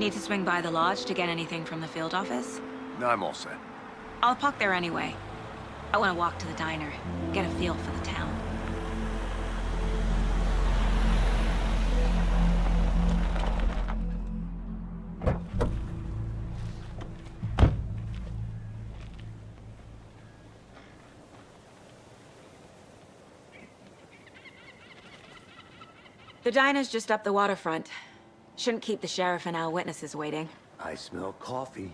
Need to swing by the lodge to get anything from the field office? No, I'm all set. I'll park there anyway. I want to walk to the diner, get a feel for the town. The diner's just up the waterfront. Shouldn't keep the sheriff and our witnesses waiting. I smell coffee.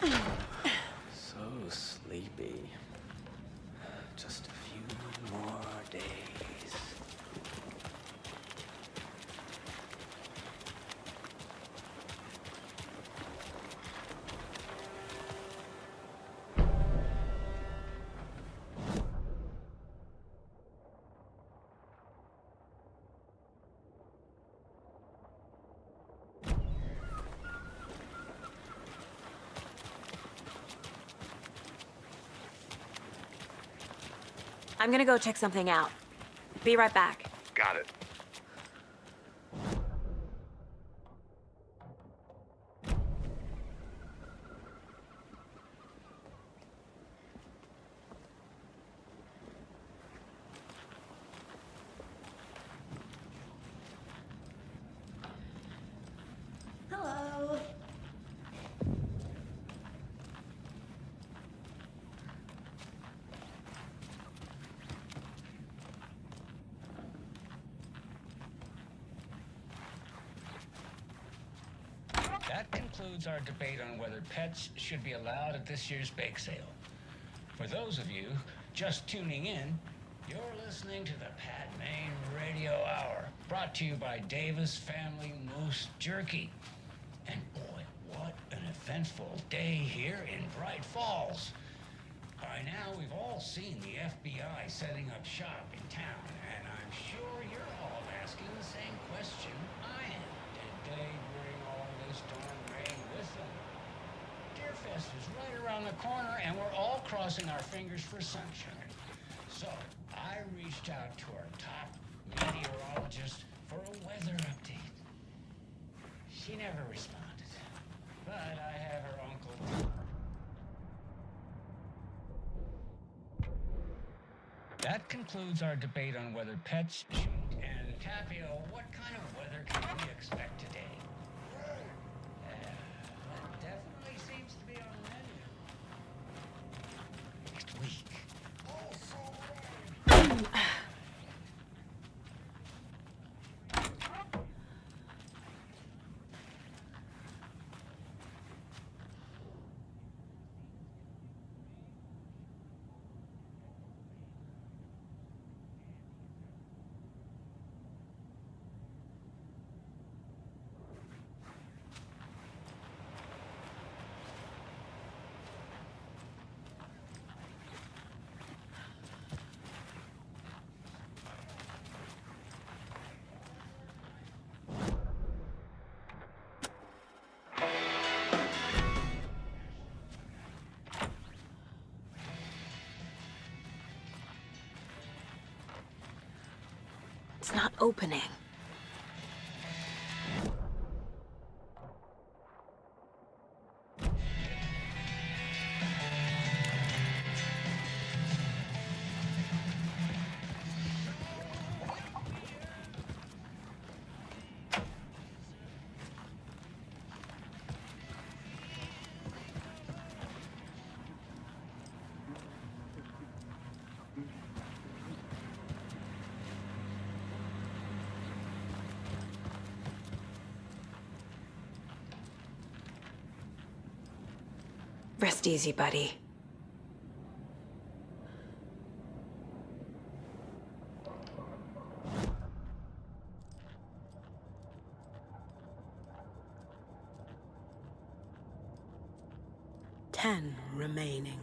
So sleepy. Just a few more days. I'm gonna go check something out. Be right back. Got it. Hello. That concludes our debate on whether pets should be allowed at this year's bake sale. For those of you just tuning in, you're listening to the Pat Maine Radio Hour, brought to you by Davis Family Moose Jerky. And boy, what an eventful day here in Bright Falls. By now, we've all seen the FBI setting up shop in town, and I'm sure you're all asking the same question I am. Did they bring all this darn rain with them? Deerfest is right around the corner, and we're all crossing our fingers for sunshine. So, I reached out to our top meteorologist for a weather update. She never responded, but I have her uncle. That concludes our debate on whether pets should. And Tapio, what kind of weather can we expect today? That definitely seems to be on the menu. Next week. It's not opening. Rest easy, buddy. Ten remaining.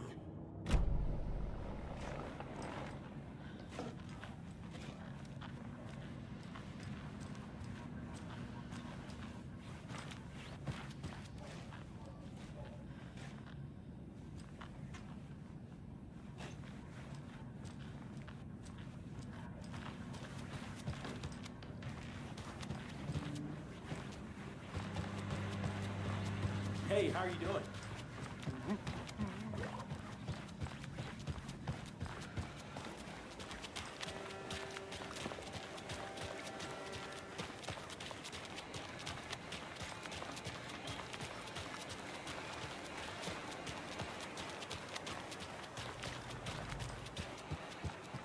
Hey, how are you doing?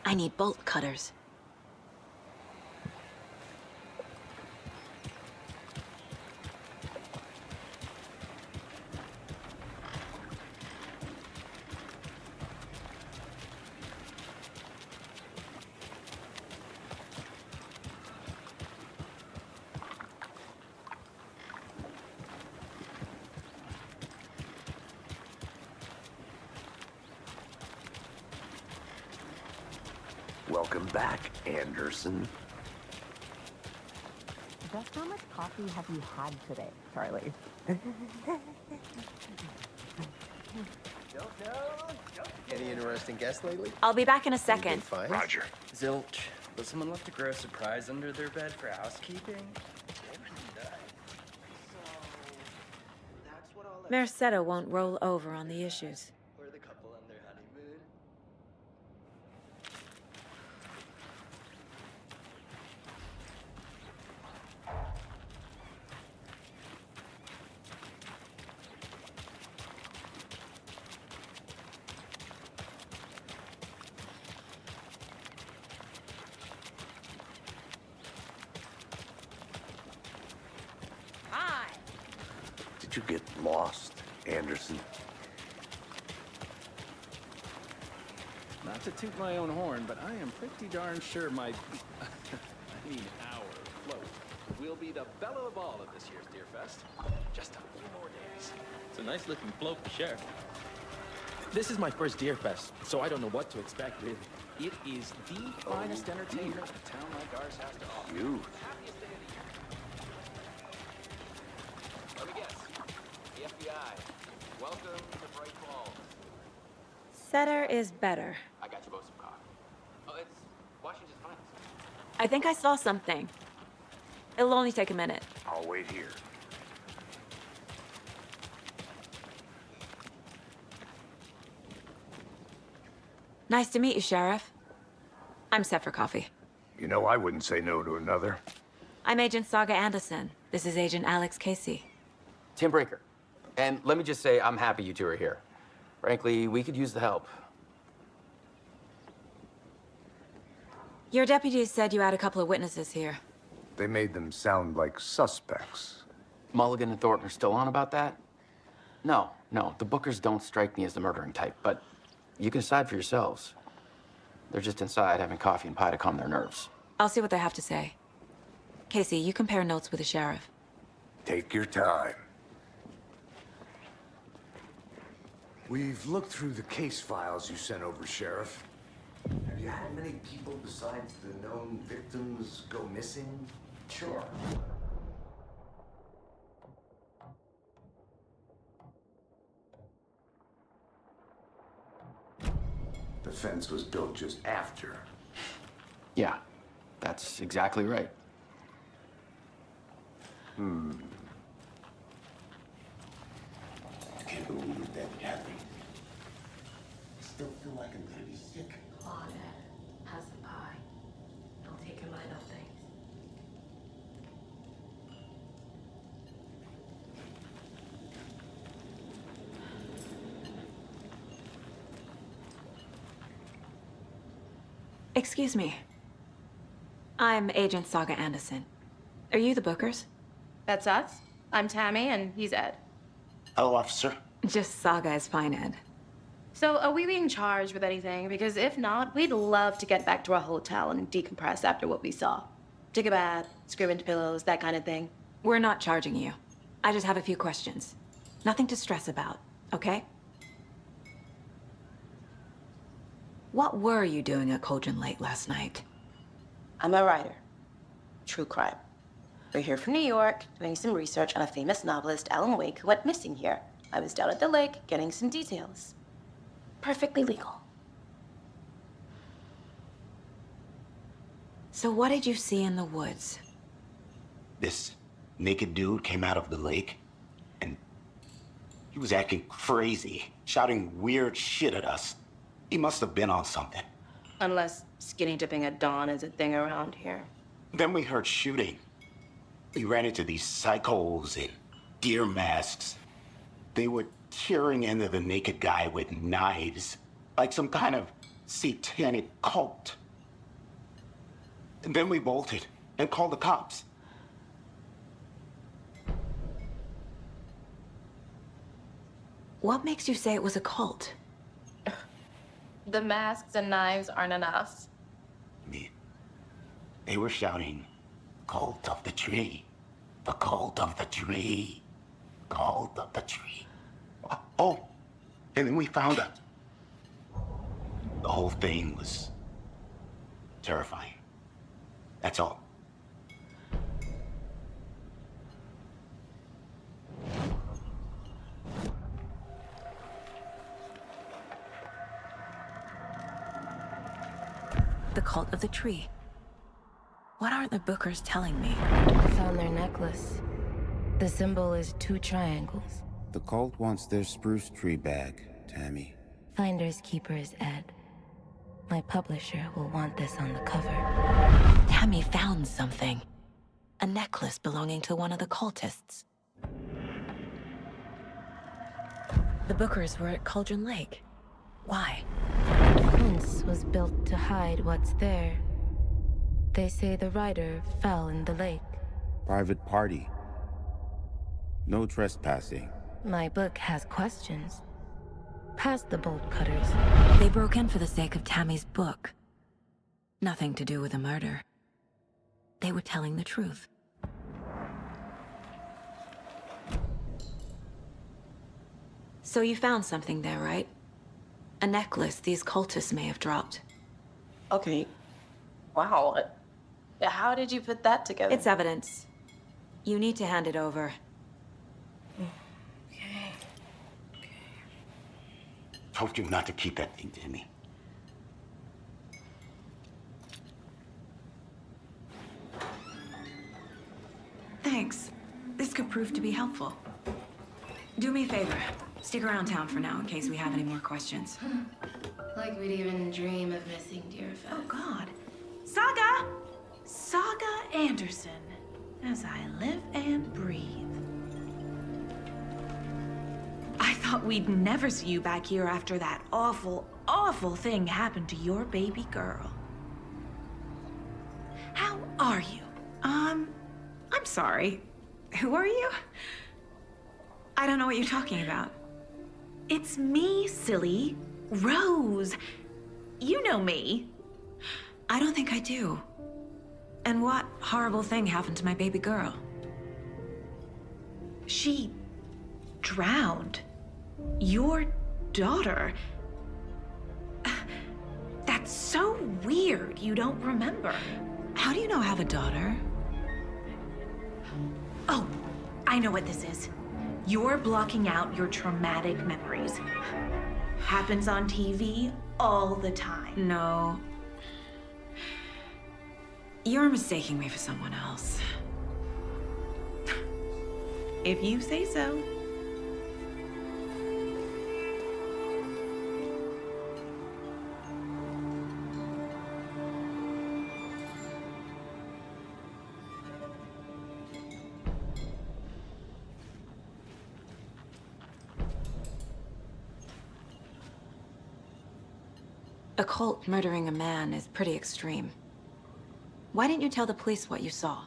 I need bolt cutters. Welcome back, Anderson. Just how much coffee have you had today, Charlie? Any interesting guests lately? I'll be back in a Any second. big finds? Roger. Zilch. Was someone left a gross surprise under their bed for housekeeping? Merced won't roll over on the issues. Were the couple on their honeymoon? Hi. Did you get lost, Anderson? Not to toot my own horn, but I am pretty darn sure my... our float will be the belle of all of this year's Deer Fest. Just a few more days. It's a nice looking float for sure. This is my first Deer Fest, so I don't know what to expect, really. It is the finest entertainment a town like ours has to offer. You. Happiest day of the year. Let me guess. The FBI. Welcome to Bright Falls. Setter is better. I got you both some coffee. Oh, it's Washington's finest. I think I saw something. It'll only take a minute. I'll wait here. Nice to meet you, Sheriff. I'm set for coffee. You know, I wouldn't say no to another. I'm Agent Saga Anderson. This is Agent Alex Casey. Tim Breaker. And let me just say, I'm happy you two are here. Frankly, we could use the help. Your deputies said you had a couple of witnesses here. They made them sound like suspects. Mulligan and Thornton are still on about that? No, the Bookers don't strike me as the murdering type, but you can decide for yourselves. They're just inside having coffee and pie to calm their nerves. I'll see what they have to say. Casey, you compare notes with the sheriff. Take your time. We've looked through the case files you sent over, Sheriff. Have you had many people besides the known victims go missing? Sure. The fence was built just after. Yeah, that's exactly right. I can't believe that happened. I still feel like I'm gonna be sick. Oh, Dad. How's the pie? Don't take your mind off things. Excuse me. I'm Agent Saga Anderson. Are you the Bookers? That's us. I'm Tammy, and he's Ed. Hello, officer. Just Saga is fine, Ed. So, are we being charged with anything? Because if not, we'd love to get back to our hotel and decompress after what we saw. Take a bath, scream into pillows, that kind of thing. We're not charging you. I just have a few questions. Nothing to stress about, okay? What were you doing at Cauldron Lake last night? I'm a writer. True crime. We're here from New York, doing some research on a famous novelist, Alan Wake, who went missing here. I was down at the lake, getting some details. Perfectly legal. So what did you see in the woods? This naked dude came out of the lake and He was acting crazy, shouting weird shit at us. He must have been on something. Unless skinny dipping at dawn is a thing around here. Then we heard shooting. We ran into these psychos in deer masks. They were tearing into the naked guy with knives, like some kind of satanic cult. And then we bolted and called the cops. What makes you say it was a cult? The masks and knives aren't enough. They were shouting, "Cult of the tree, the cult of the tree, cult of the tree." Oh, and then we found her. The whole thing was terrifying. That's all. The cult of the tree. What are the Bookers telling me? I found their necklace. The symbol is 2 triangles. The cult wants their spruce tree back, Tammy. Finders keepers, Ed. My publisher will want this on the cover. Tammy found something. A necklace belonging to one of the cultists. The Bookers were at Cauldron Lake. Why? Once was built to hide what's there. They say the rider fell in the lake. Private party. No trespassing. My book has questions. Past the bolt cutters. They broke in for the sake of Tammy's book. Nothing to do with a murder. They were telling the truth. So you found something there, right? A necklace these cultists may have dropped. Okay. Wow. How did you put that together? It's evidence. You need to hand it over. Okay. Told you not to keep that thing, Tammy. Thanks. This could prove to be helpful. Do me a favor. Stick around town for now in case we have any more questions. Like we'd even dream of missing Deerfest. Oh, God. Saga! Saga Anderson. As I live and breathe. I thought we'd never see you back here after that awful, awful thing happened to your baby girl. How are you? I'm sorry. Who are you? I don't know what you're talking about. It's me, silly. Rose. You know me. I don't think I do. And what horrible thing happened to my baby girl? She drowned. Your daughter. That's so weird you don't remember. How do you know I have a daughter? Oh, I know what this is. You're blocking out your traumatic memories. Happens on TV all the time. No. You're mistaking me for someone else. If you say so. A cult murdering a man is pretty extreme. Why didn't you tell the police what you saw?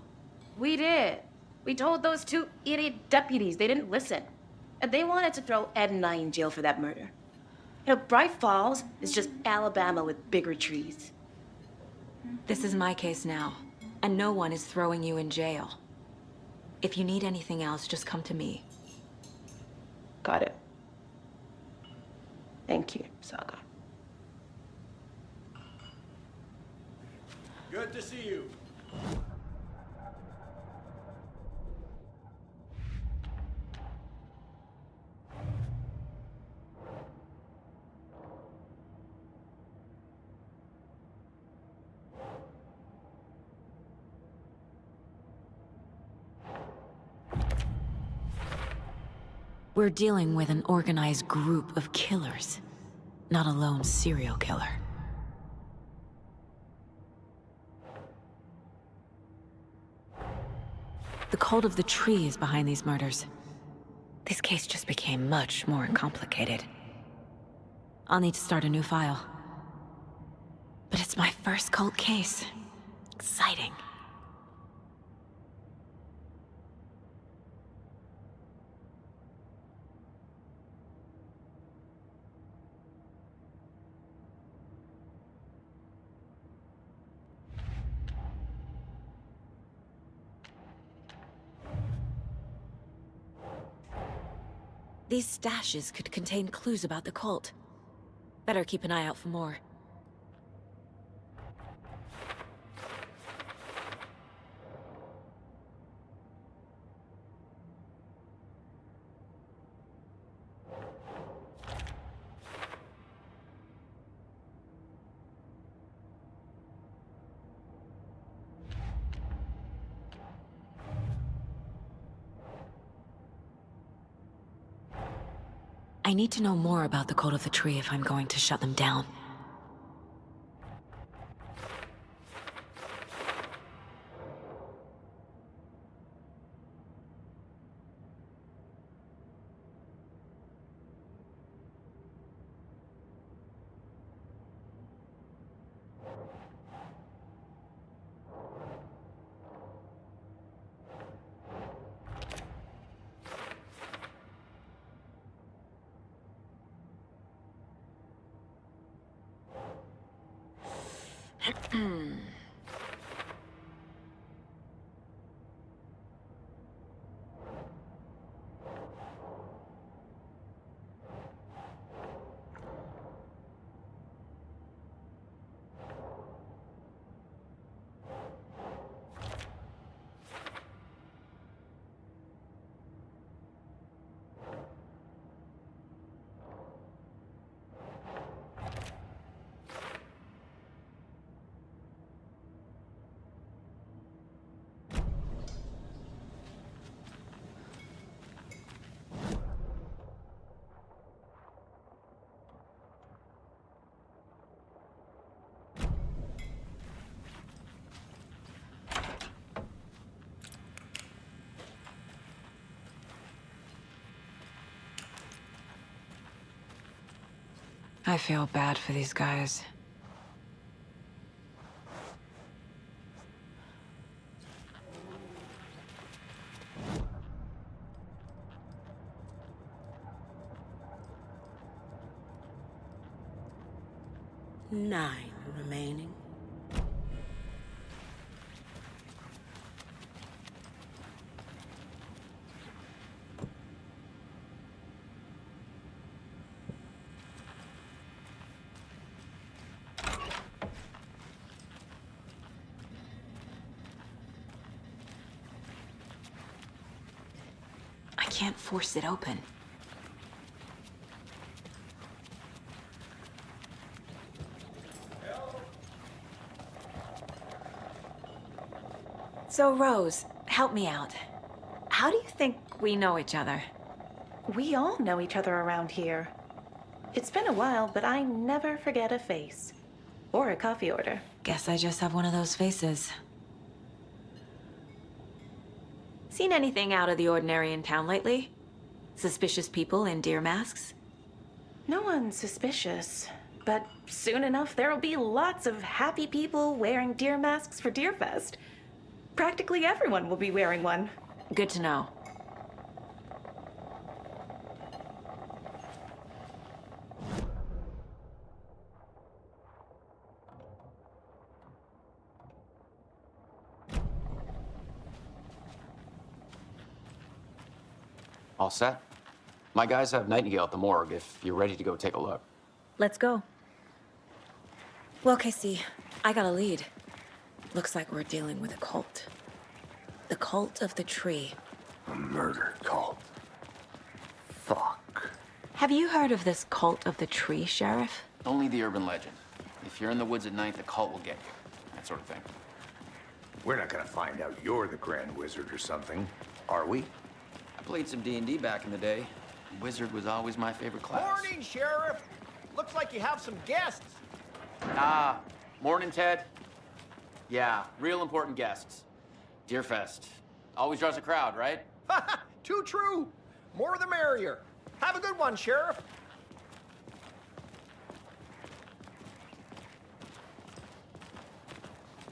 We did. We told those 2 idiot deputies. They didn't listen. And they wanted to throw Ed and I in jail for that murder. You know, Bright Falls is just Alabama with bigger trees. This is my case now, and no one is throwing you in jail. If you need anything else, just come to me. Got it. Thank you, Saga. Good to see you. We're dealing with an organized group of killers, not a lone serial killer. The cult of the tree is behind these murders. This case just became much more complicated. I'll need to start a new file. But it's my first cult case. Exciting. These stashes could contain clues about the cult. Better keep an eye out for more. I need to know more about the cult of the tree if I'm going to shut them down. I feel bad for these guys. Nine remaining. I can't force it open. So, Rose, help me out. How do you think we know each other? We all know each other around here. It's been a while, but I never forget a face. Or a coffee order. Guess I just have one of those faces. Seen anything out of the ordinary in town lately? Suspicious people in deer masks? No one's suspicious. But soon enough, there'll be lots of happy people wearing deer masks for Deerfest. Practically everyone will be wearing one. Good to know. All set? My guys have Nightingale at the morgue if you're ready to go take a look. Let's go. Well, Casey, I got a lead. Looks like we're dealing with a cult. The cult of the tree. A murder cult. Fuck. Have you heard of this cult of the tree, Sheriff? Only the urban legend. If you're in the woods at night, the cult will get you. That sort of thing. We're not gonna find out you're the Grand Wizard or something, are we? I played some D&D back in the day. Wizard was always my favorite class. Morning, Sheriff! Looks like you have some guests. Ah, morning, Ted. Yeah, real important guests. Deerfest. Always draws a crowd, right? Too true. More the merrier. Have a good one, Sheriff.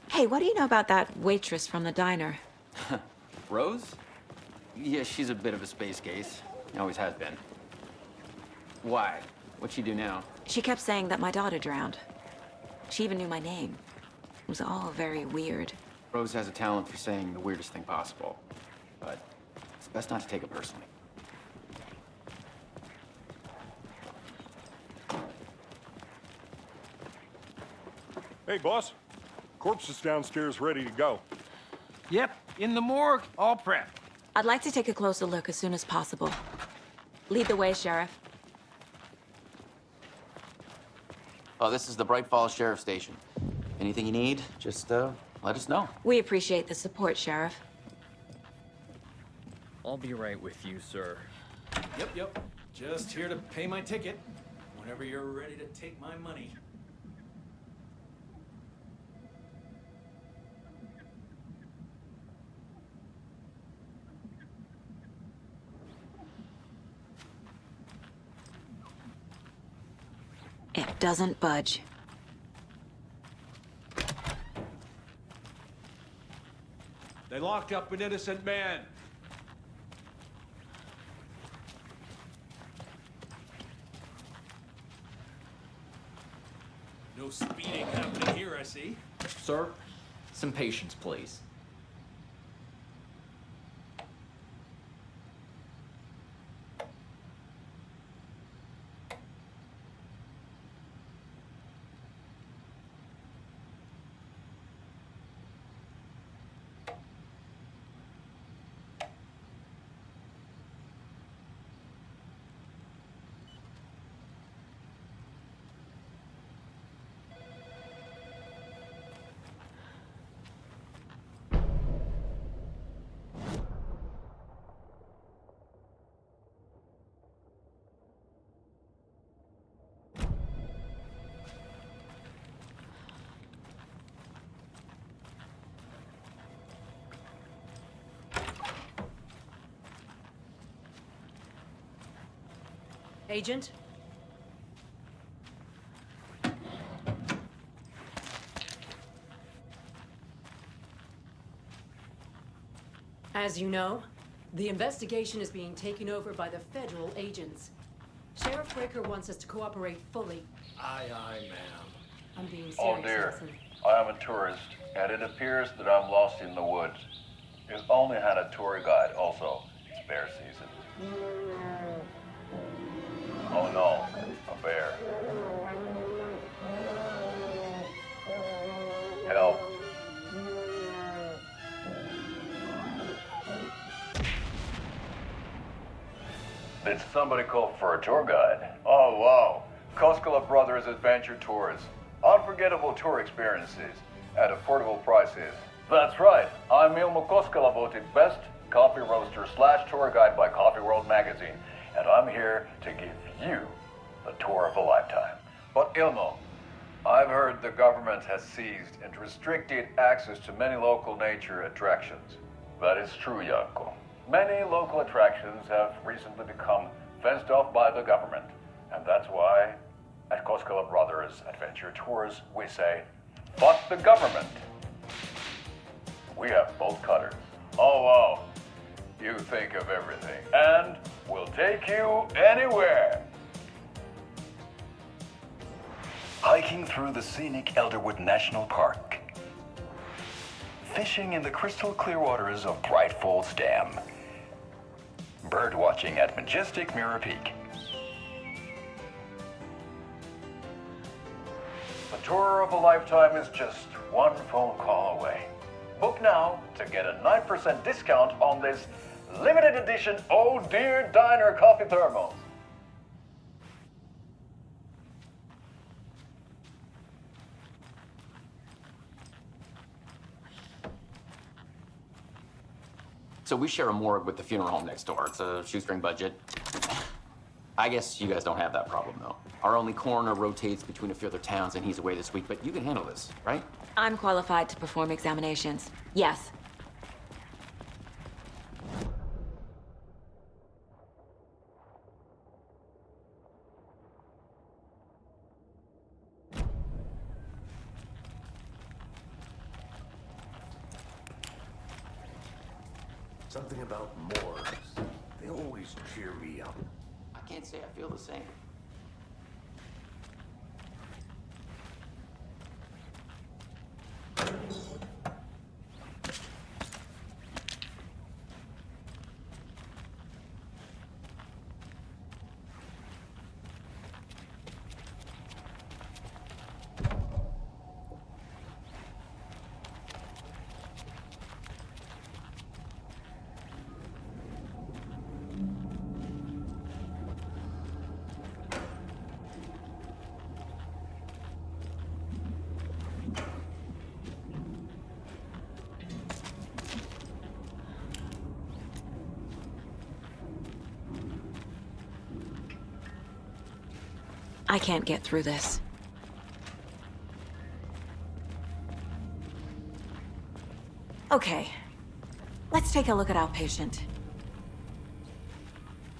Hey, what do you know about that waitress from the diner? Rose? Yeah, she's a bit of a space case. Always has been. Why? What'd she do now? She kept saying that my daughter drowned. She even knew my name. It was all very weird. Rose has a talent for saying the weirdest thing possible. But it's best not to take it personally. Hey, boss. Corpse is downstairs ready to go. Yep, in the morgue, all prepped. I'd like to take a closer look as soon as possible. Lead the way, Sheriff. Oh, this is the Bright Falls Sheriff Station. Anything you need, just let us know. We appreciate the support, Sheriff. I'll be right with you, sir. Yep. Just here to pay my ticket. Whenever you're ready to take my money. It doesn't budge. They locked up an innocent man. No speeding happening here, I see. Sir, some patience, please. Agent? As you know, the investigation is being taken over by the federal agents. Sheriff Breaker wants us to cooperate fully. Aye, ma'am. I'm being serious, Oh dear, Nelson. I am a tourist, and it appears that I'm lost in the woods. We've only had a tour guide also. It's bear season. Oh no, a bear. Help. Did somebody call for a tour guide? Oh wow, Koskela Brothers Adventure Tours. Unforgettable tour experiences at affordable prices. That's right, I'm Ilmo Koskela, voted best coffee roaster / tour guide by Coffee World magazine, and I'm here to give you the tour of a lifetime. But Ilmo, I've heard the government has seized and restricted access to many local nature attractions. That is true, Janko. Many local attractions have recently become fenced off by the government, and that's why at Koskela Brothers Adventure Tours, we say, fuck the government. We have bolt cutters. Oh wow, you think of everything, and we'll take you anywhere. Hiking through the scenic Elderwood National Park. Fishing in the crystal clear waters of Bright Falls Dam. Bird watching at majestic Mirror Peak. The tour of a lifetime is just one phone call away. Book now to get a 9% discount on this limited edition Oh Dear Diner coffee thermos. So we share a morgue with the funeral home next door. It's a shoestring budget. I guess you guys don't have that problem, though. Our only coroner rotates between a few other towns, and he's away this week, but you can handle this, right? I'm qualified to perform examinations. Yes. Something about morgues. They always cheer me up. I can't say I feel the same. I can't get through this. Okay, let's take a look at outpatient.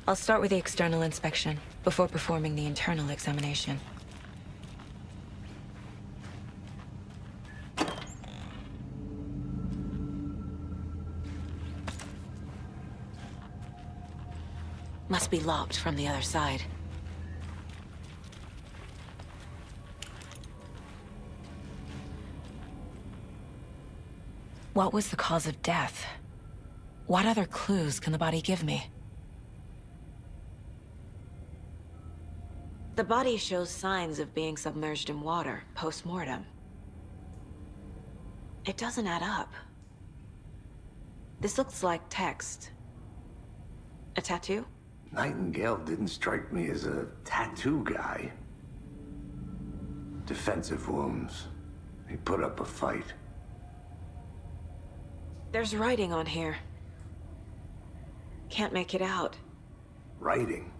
I'll start with the external inspection before performing the internal examination. Must be locked from the other side. What was the cause of death? What other clues can the body give me? The body shows signs of being submerged in water post-mortem. It doesn't add up. This looks like text. A tattoo? Nightingale didn't strike me as a tattoo guy. Defensive wounds. He put up a fight. There's writing on here. Can't make it out. Writing?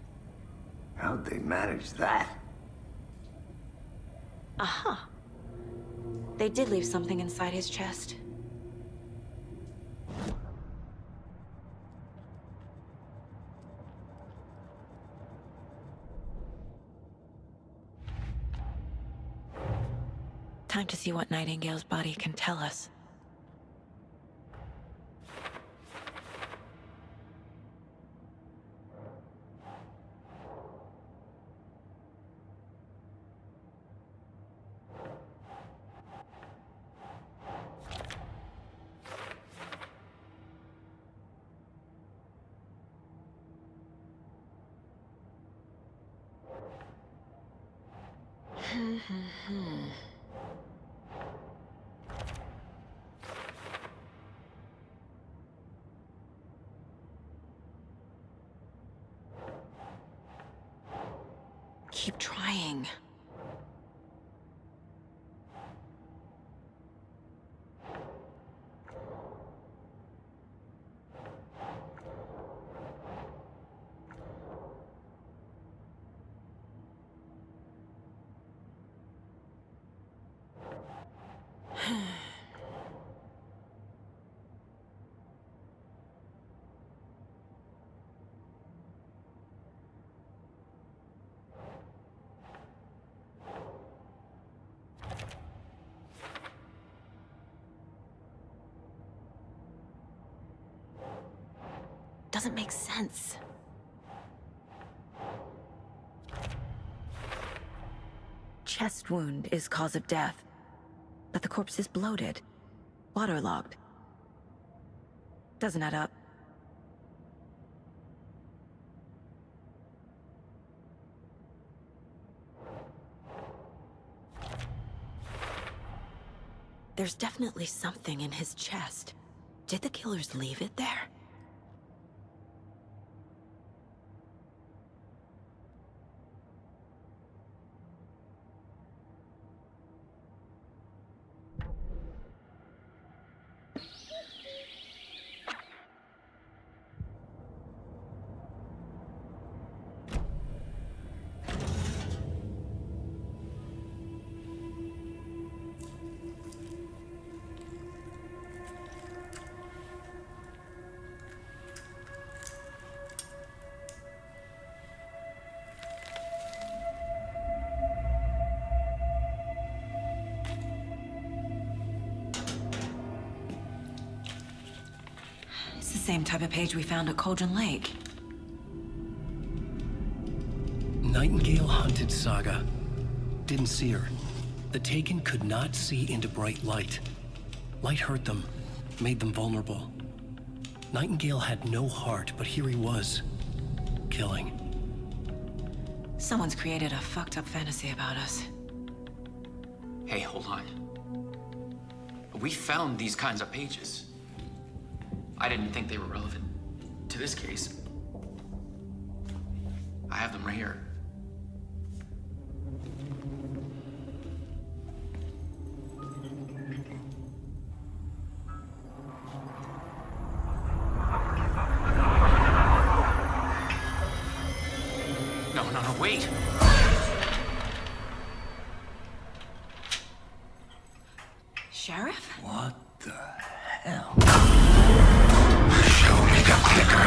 How'd they manage that? Aha. They did leave something inside his chest. Time to see what Nightingale's body can tell us. Keep trying. Doesn't make sense. Chest wound is cause of death, but the corpse is bloated, waterlogged. Doesn't add up. There's definitely something in his chest. Did the killers leave it there? same type of page we found at Cauldron Lake. Nightingale hunted Saga. Didn't see her. The Taken could not see into bright light. Light hurt them, made them vulnerable. Nightingale had no heart, but here he was, killing. Someone's created a fucked up fantasy about us. Hey, hold on. We found these kinds of pages. I didn't think they were relevant to this case. I have them right here. No, wait! Sheriff? What the hell? Show me the clicker.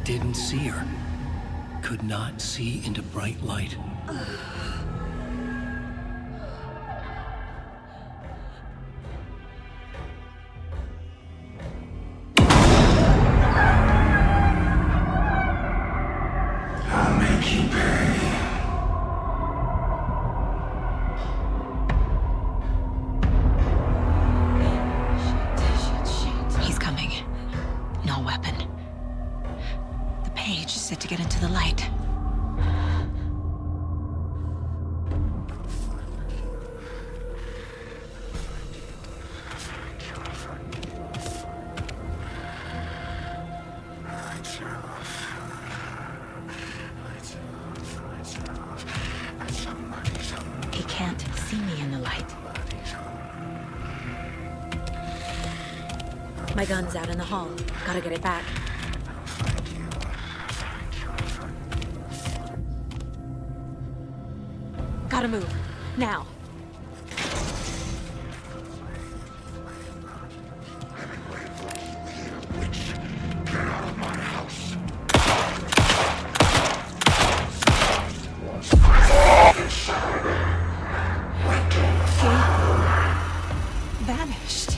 Didn't see her. Could not see into bright light. I'll make you pay. He's coming. No weapon. The page is set to get into the light. He can't see me in the light. My gun's out in the hall. Gotta get it back. Gotta move. Now. Get out of my house. Vanished.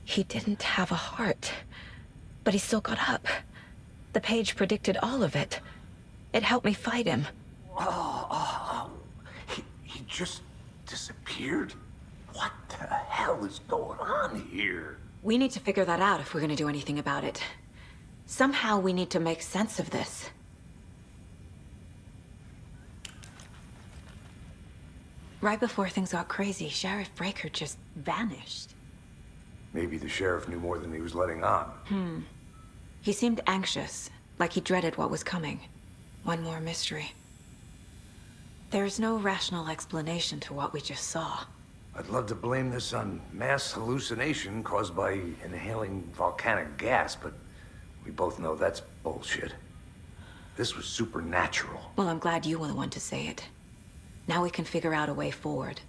He didn't have a heart, but he still got up. The page predicted all of it. It helped me fight him. He just disappeared? What the hell is going on here? We need to figure that out if we're gonna do anything about it. Somehow we need to make sense of this. Right before things got crazy, Sheriff Breaker just vanished. Maybe the sheriff knew more than he was letting on. He seemed anxious, like he dreaded what was coming. One more mystery. There's no rational explanation to what we just saw. I'd love to blame this on mass hallucination caused by inhaling volcanic gas, but we both know that's bullshit. This was supernatural. Well, I'm glad you were the one to say it. Now we can figure out a way forward.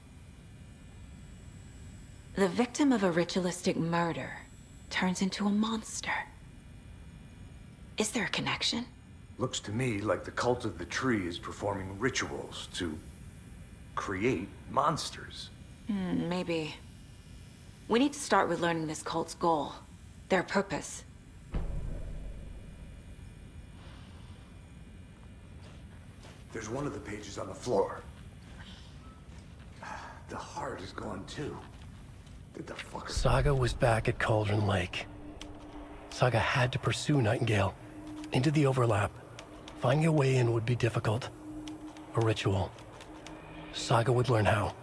The victim of a ritualistic murder turns into a monster. Is there a connection? Looks to me like the cult of the tree is performing rituals to create monsters. Maybe. We need to start with learning this cult's goal, their purpose. There's one of the pages on the floor. The heart is gone too. Did the fuck? Saga was back at Cauldron Lake. Saga had to pursue Nightingale into the overlap. Finding a way in would be difficult. A ritual. Saga would learn how.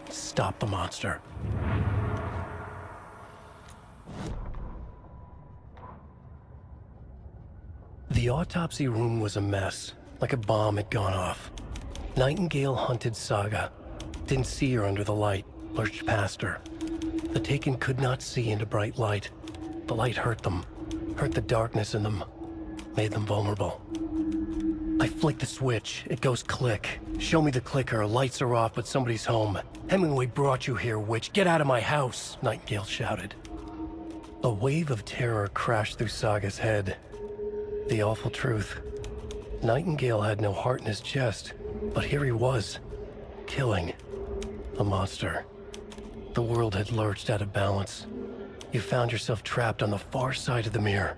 Stop the monster. The autopsy room was a mess, like a bomb had gone off. Nightingale hunted Saga. Didn't see her under the light, lurched past her. The Taken could not see into bright light. The light hurt them, hurt the darkness in them, made them vulnerable. I flick the switch, it goes click. Show me the clicker, lights are off, but somebody's home. Hemingway brought you here, witch. Get out of my house, Nightingale shouted. A wave of terror crashed through Saga's head. The awful truth. Nightingale had no heart in his chest, but here he was, killing the monster. The world had lurched out of balance. You found yourself trapped on the far side of the mirror.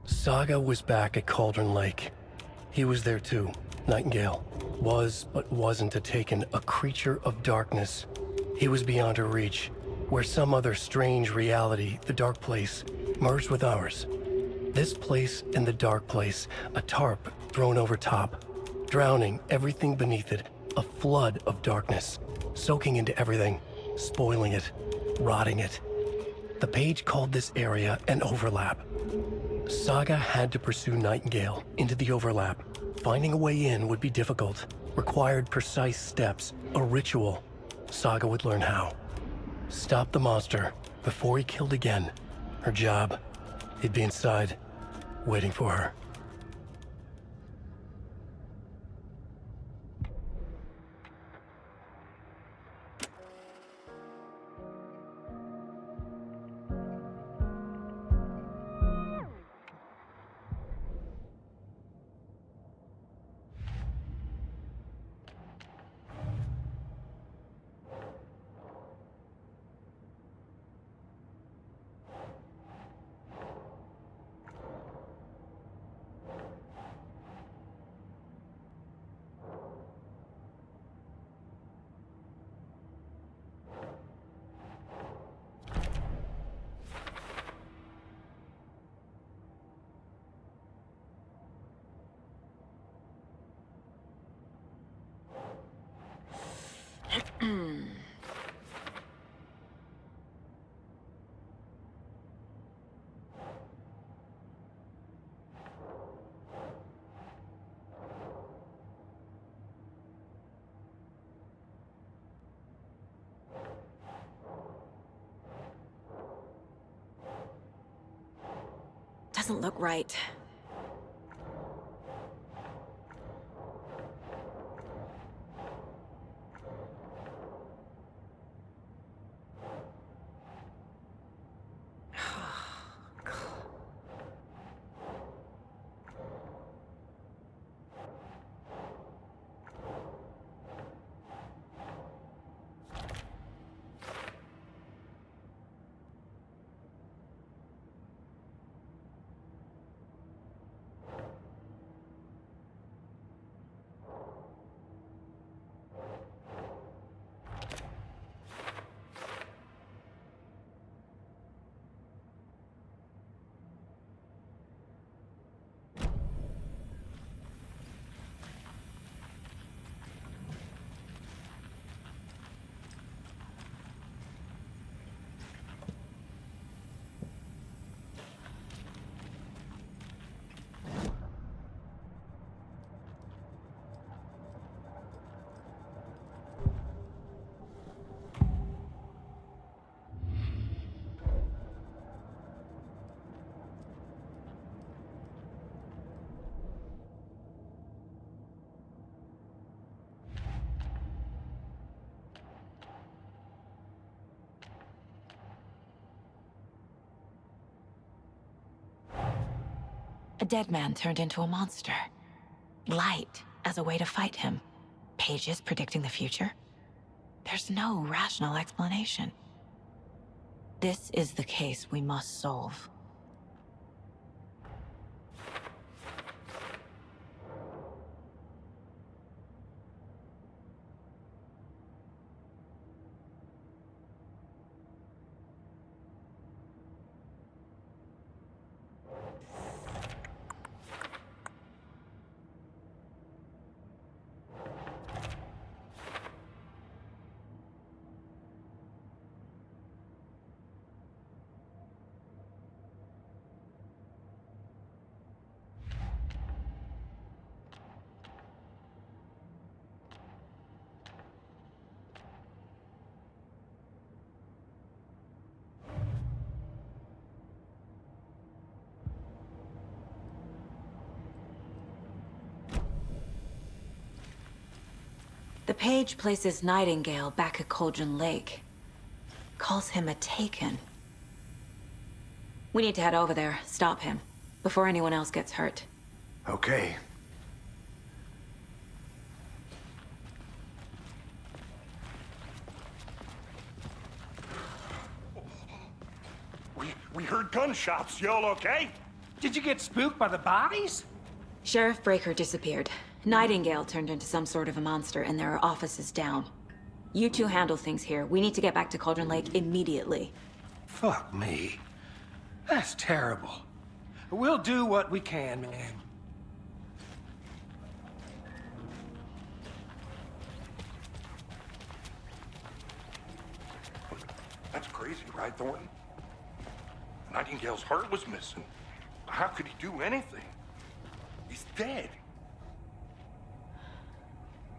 Saga was back at Cauldron Lake. He was there too. Nightingale was, but wasn't a Taken, a creature of darkness. He was beyond her reach, where some other strange reality, the dark place, merged with ours. This place and the dark place, a tarp thrown over top, drowning everything beneath it, a flood of darkness, soaking into everything, spoiling it, rotting it. The page called this area an overlap. Saga had to pursue Nightingale into the overlap. Finding a way in would be difficult, required precise steps, a ritual. Saga would learn how. Stop the monster before he killed again. Her job, he'd be inside, waiting for her. doesn't look right. A dead man turned into a monster. Light as a way to fight him. Pages predicting the future? There's no rational explanation. This is the case we must solve. The page places Nightingale back at Cauldron Lake. Calls him a Taken. We need to head over there, stop him, before anyone else gets hurt. Okay. We heard gunshots. Y'all okay? Did you get spooked by the bodies? Sheriff Breaker disappeared. Nightingale turned into some sort of a monster, and there are offices down. You two handle things here. We need to get back to Cauldron Lake immediately. Fuck me. That's terrible. We'll do what we can, man. That's crazy, right, Thornton? Nightingale's heart was missing. How could he do anything? He's dead.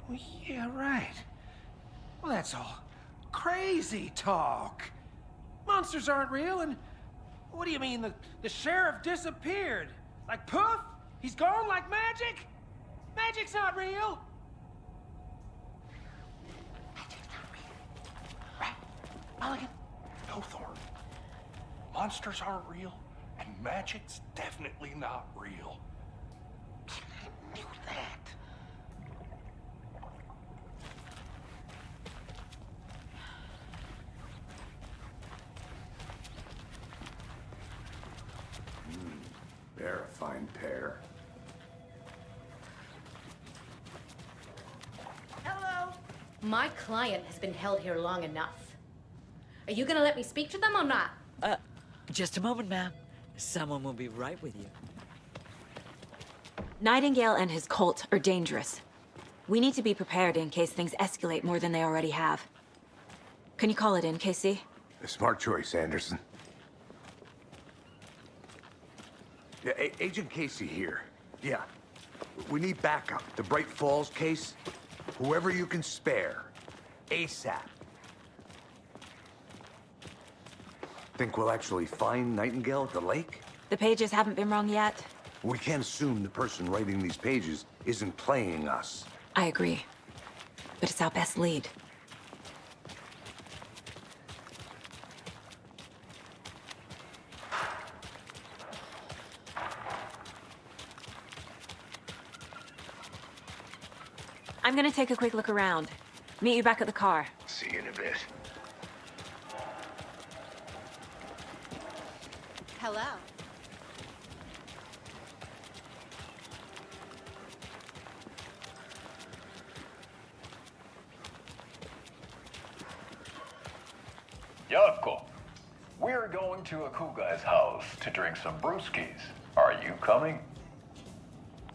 Well, yeah, right. Well, that's all crazy talk. Monsters aren't real, and what do you mean the sheriff disappeared? Like poof? He's gone like magic? Magic's not real. Magic's not real. Right, Mulligan? No, Thornton. Monsters aren't real, and magic's definitely not real. I knew that. They're a fine pair. Hello. My client has been held here long enough. Are you gonna let me speak to them or not? Just a moment, ma'am. Someone will be right with you. Nightingale and his cult are dangerous. We need to be prepared in case things escalate more than they already have. Can you call it in, Casey? A smart choice, Anderson. Yeah, Agent Casey here. Yeah. We need backup. The Bright Falls case. Whoever you can spare. ASAP. Think we'll actually find Nightingale at the lake? The pages haven't been wrong yet. We can't assume the person writing these pages isn't playing us. I agree. But it's our best lead. I'm gonna take a quick look around. Meet you back at the car. See you in a bit. Hello. Yako, we're going to a cool guy's house to drink some brewskis. Are you coming?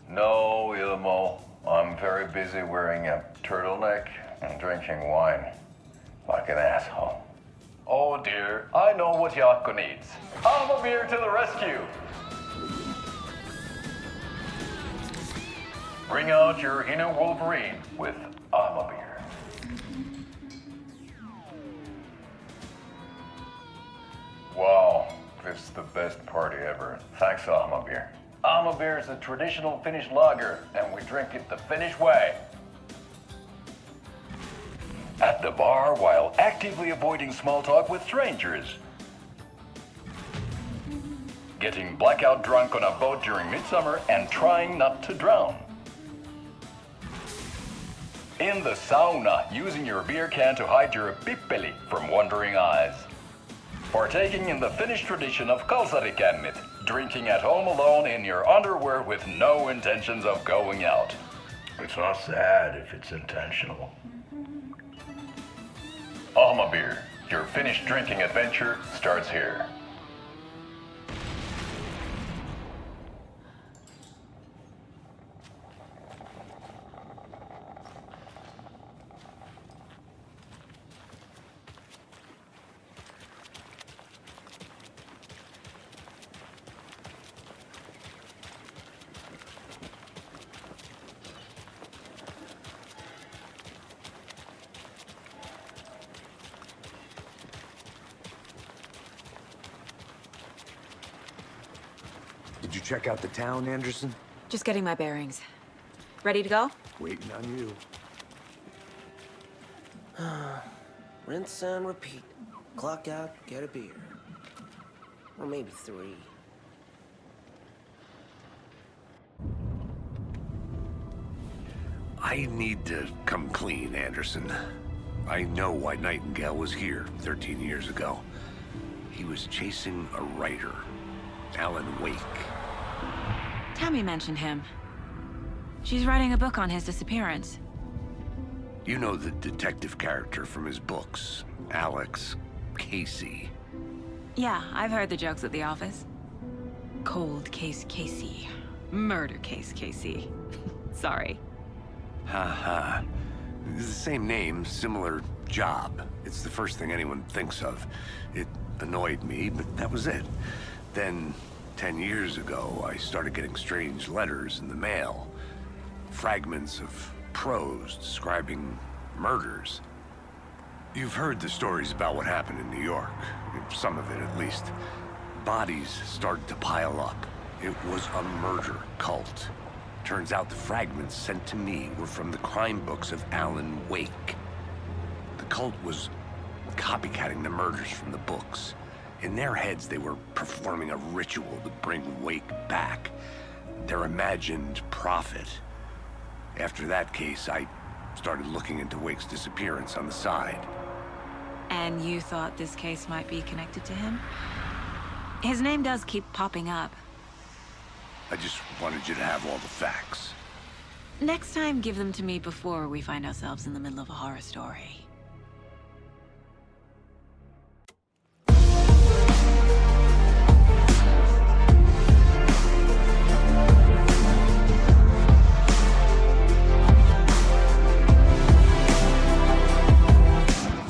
No, Ilmo. I'm very busy wearing a turtleneck and drinking wine. Like an asshole. Oh dear, I know what Yako needs. I'm a beer to the rescue. Bring out your inner Wolverine with I'm a beer. Wow, this is the best party ever. Thanks, Almabeer. Almabeer is a traditional Finnish lager, and we drink it the Finnish way. At the bar while actively avoiding small talk with strangers. Getting blackout drunk on a boat during midsummer and trying not to drown. In the sauna, using your beer can to hide your pippeli from wandering eyes. Partaking in the Finnish tradition of kalsarikännit, drinking at home alone in your underwear with no intentions of going out. It's not sad if it's intentional. Almabeer, your Finnish drinking adventure starts here. Did you check out the town, Anderson? Just getting my bearings. Ready to go? Waiting on you. Rinse and repeat. Clock out, get a beer. Or maybe 3. I need to come clean, Anderson. I know why Nightingale was here 13 years ago. He was chasing a writer, Alan Wake. Tammy mentioned him. She's writing a book on his disappearance. You know the detective character from his books, Alex Casey. Yeah, I've heard the jokes at the office. Cold case Casey. Murder case Casey. Sorry. Ha. It's the same name, similar job. It's the first thing anyone thinks of. It annoyed me, but that was it. Then, 10 years ago, I started getting strange letters in the mail. Fragments of prose describing murders. You've heard the stories about what happened in New York. Some of it, at least. Bodies started to pile up. It was a murder cult. Turns out the fragments sent to me were from the crime books of Alan Wake. The cult was copycatting the murders from the books. In their heads, they were performing a ritual to bring Wake back. Their imagined prophet. After that case, I started looking into Wake's disappearance on the side. And you thought this case might be connected to him? His name does keep popping up. I just wanted you to have all the facts. Next time, give them to me before we find ourselves in the middle of a horror story.